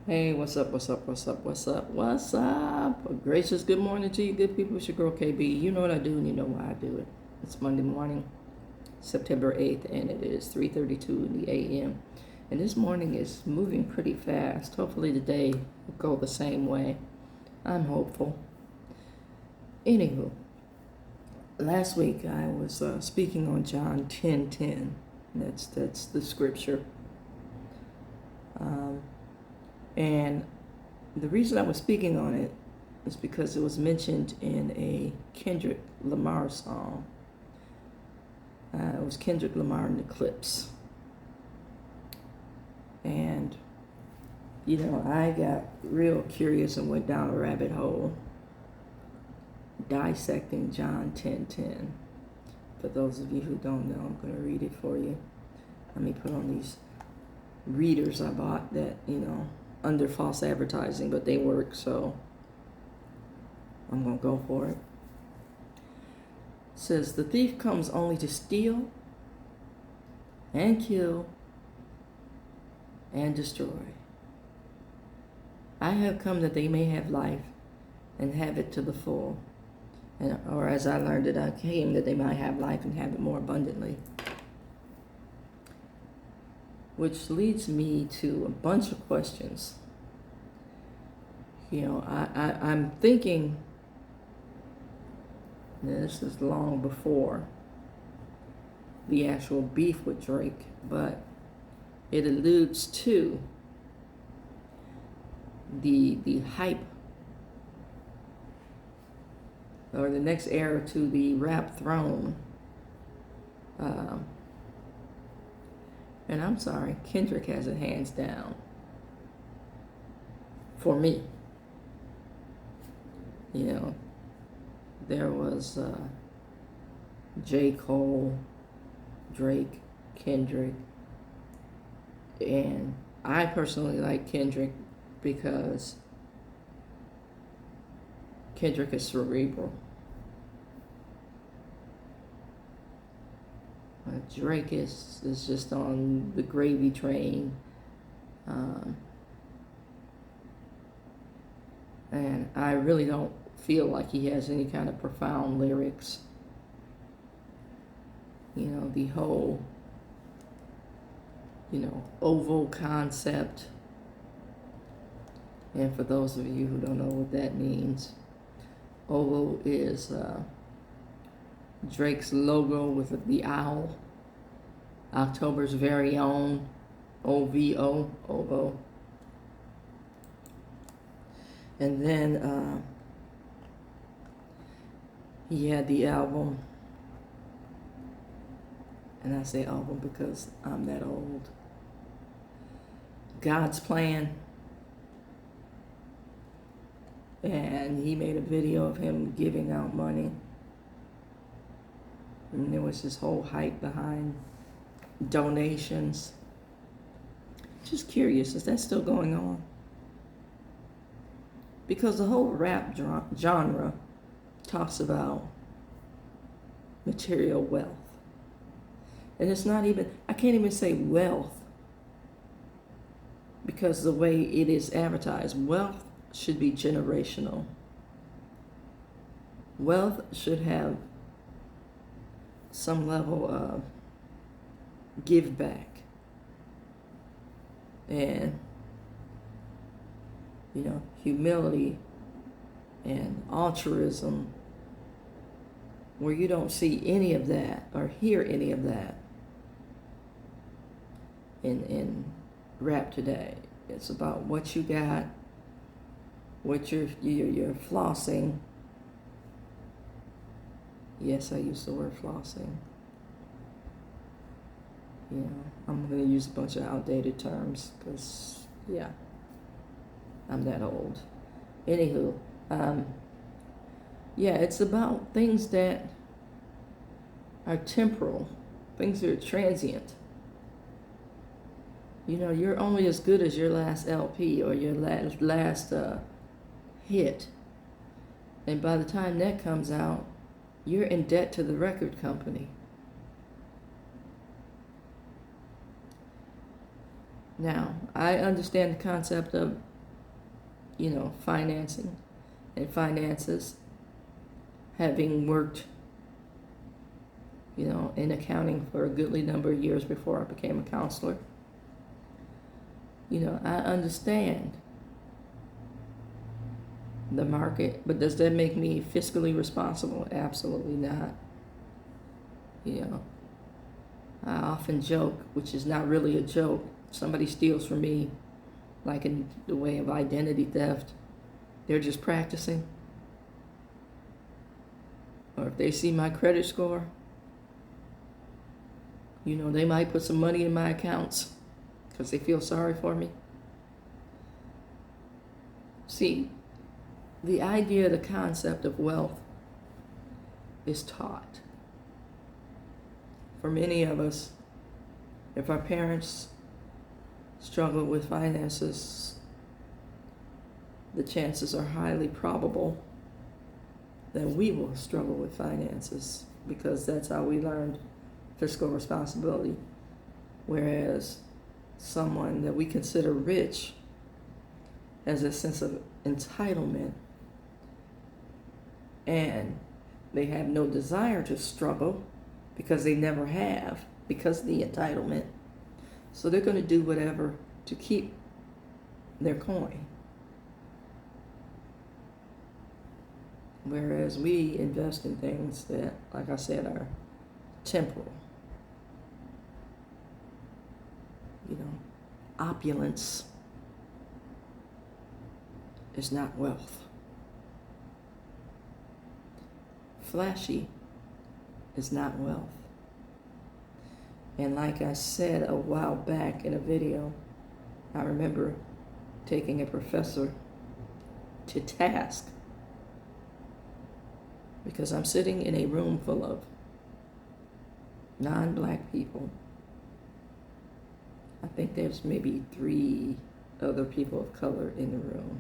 Hey, what's up, what's up, what's up, what's up, what's up? A gracious good morning to you good people. It's your girl KB. You know what I do and you know why I do it. It's Monday morning, September 8th, and it is 3:32 in the a.m. And this morning is moving pretty fast. Hopefully today will go the same way. I'm hopeful. Anywho, last week I was speaking on John 10:10. That's the scripture. And the reason I was speaking on it is because it was mentioned in a Kendrick Lamar song. It was Kendrick Lamar in Eclipse. And, I got real curious and went down a rabbit hole dissecting John 10:10. For those of you who don't know, I'm going to read it for you. Let me put on these readers I bought that, under false advertising, but they work, so I'm going to go for it. It says, "The thief comes only to steal and kill and destroy. I have come that they may have life and have it to the full. Or as I learned it, I came that they might have life and have it more abundantly." Which leads me to a bunch of questions. I'm thinking, this is long before the actual beef with Drake, but it alludes to the hype or the next heir to the rap throne. And I'm sorry, Kendrick has it hands down for me. There was J. Cole, Drake, Kendrick, and I personally like Kendrick because Kendrick is cerebral. Drake is just on the gravy train. And I really don't feel like he has any kind of profound lyrics. The whole, oval concept. And for those of you who don't know what that means, oval is Drake's logo with the owl. October's very own OVO, OVO. And then he had the album, and I say album because I'm that old, God's Plan. And he made a video of him giving out money. And there was this whole hype behind donations. Just curious, is that still going on? Because the whole rap genre talks about material wealth. And it's not even, I can't even say wealth because the way it is advertised, wealth should be generational. Wealth should have some level of give back and humility and altruism, where you don't see any of that or hear any of that in rap today. It's about what you got, what you're flossing. Yes, I use the word flossing. I'm going to use a bunch of outdated terms because, I'm that old. Anywho, it's about things that are temporal, things that are transient. You're only as good as your last LP or your last hit. And by the time that comes out, you're in debt to the record company. Now, I understand the concept of financing and finances, having worked, in accounting for a goodly number of years before I became a counselor. I understand the market, but does that make me fiscally responsible? Absolutely not. I often joke, which is not really a joke. Somebody steals from me, like in the way of identity theft, they're just practicing. Or if they see my credit score, they might put some money in my accounts because they feel sorry for me. See, the idea, the concept of wealth is taught. For many of us, if our parents struggle with finances, the chances are highly probable that we will struggle with finances, because that's how we learned fiscal responsibility. Whereas someone that we consider rich has a sense of entitlement, and they have no desire to struggle because they never have, because of the entitlement. So they're going to do whatever to keep their coin. Whereas we invest in things that, like I said, are temporal. Opulence is not wealth. Flashy is not wealth. And like I said a while back in a video, I remember taking a professor to task because I'm sitting in a room full of non-black people. I think there's maybe 3 other people of color in the room.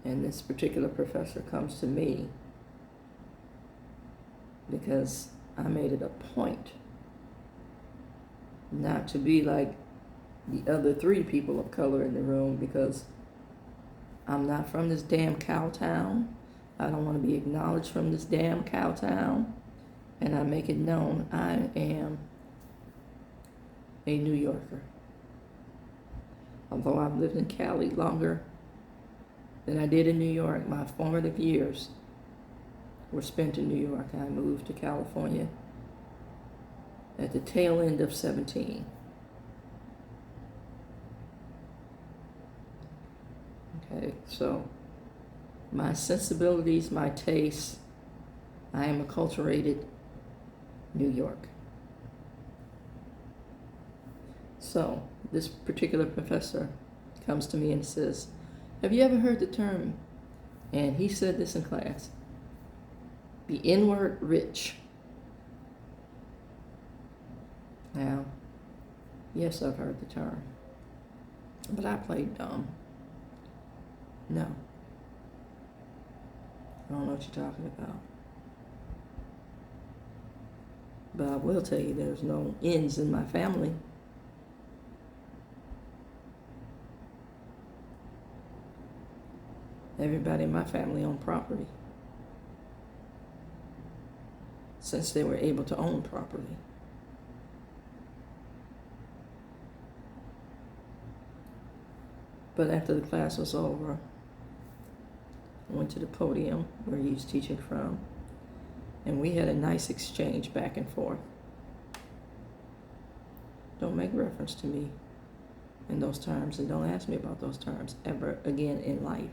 And this particular professor comes to me because I made it a point not to be like the other 3 people of color in the room, because I'm not from this damn cow town. I don't want to be acknowledged from this damn cow town. And I make it known I am a New Yorker. Although I've lived in Cali longer than I did in New York, my formative years were spent in New York. I moved to California at the tail end of 17. Okay, so my sensibilities, my tastes, I am acculturated New York. So this particular professor comes to me and says, have you ever heard the term, and he said this in class, the N-word rich? Now, yes, I've heard the term, but I played dumb. No. I don't know what you're talking about. But I will tell you there's no N's in my family. Everybody in my family owned property, since they were able to own property. But after the class was over, I went to the podium where he was teaching from, and we had a nice exchange back and forth. Don't make reference to me in those terms, and don't ask me about those terms ever again in life.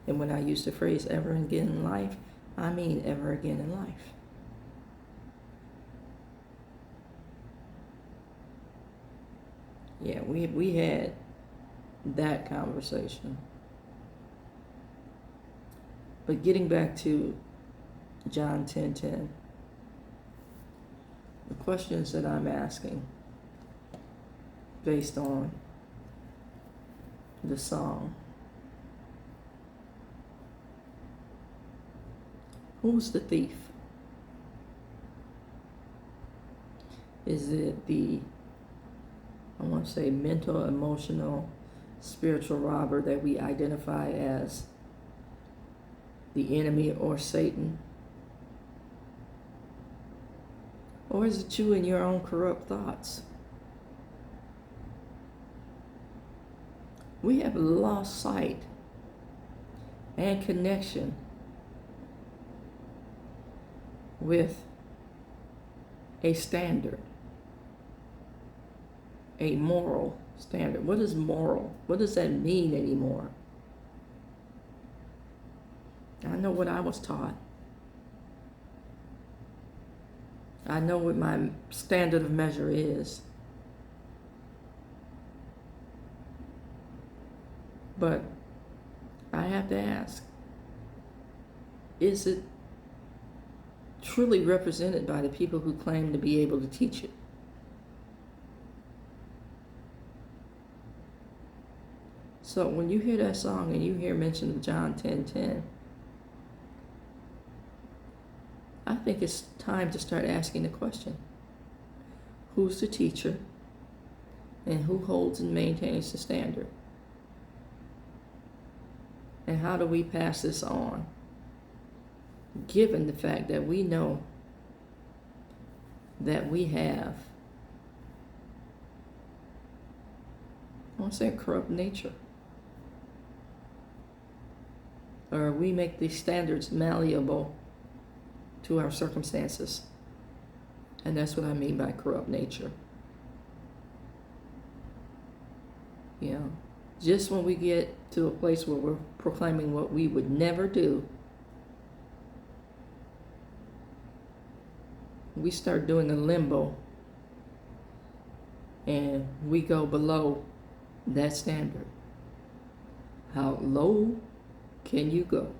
And when I use the phrase ever again in life, I mean ever again in life. Yeah, we had that conversation. But getting back to John 10:10, the questions that I'm asking based on the song. Who's the thief? Is it I want say mental, emotional, spiritual robber that we identify as the enemy or Satan? Or is it you and your own corrupt thoughts? We have lost sight and connection with a standard, a moral standard. What is moral? What does that mean anymore? I know what I was taught. I know what my standard of measure is. But I have to ask, is it truly represented by the people who claim to be able to teach it? So when you hear that song and you hear mention of John 10:10, I think it's time to start asking the question, who's the teacher and who holds and maintains the standard? And how do we pass this on, given the fact that we know that we have, I won't say a corrupt nature, or we make these standards malleable to our circumstances. And that's what I mean by corrupt nature. You know, just when we get to a place where we're proclaiming what we would never do, we start doing a limbo and we go below that standard. How low can you go?